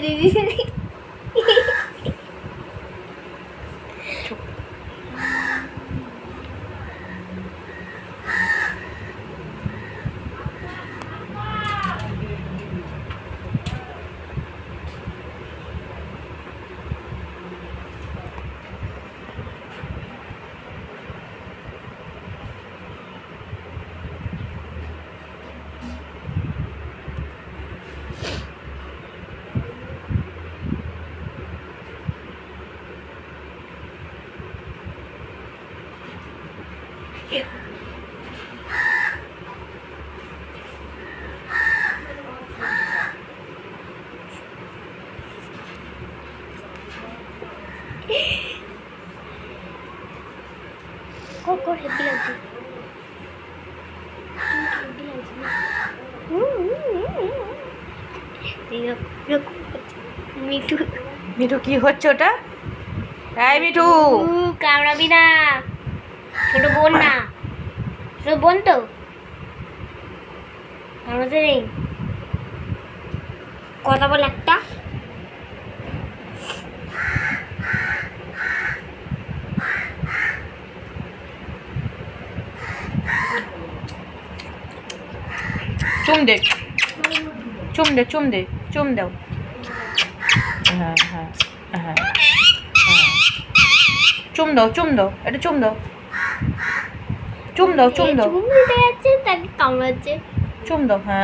দিদি Kok happy lagi? Mithu Mithu কি হচ্ছে ওটা? এই মিঠু কামড়াবি না, ছোট বোন না, ছোট বোন তো কামড়াতে নেই। কথা বল একটা। চুম দে চুম দে চুম দে চুম দাও। হ্যাঁ হ্যাঁ হ্যাঁ চুম দাও চুম দাও, এটা চুম দাও, চুম দাও চুম দাও, চুম দিতে যাচ্ছে তাকে কামড়াচ্ছে। চুম দাও। হ্যাঁ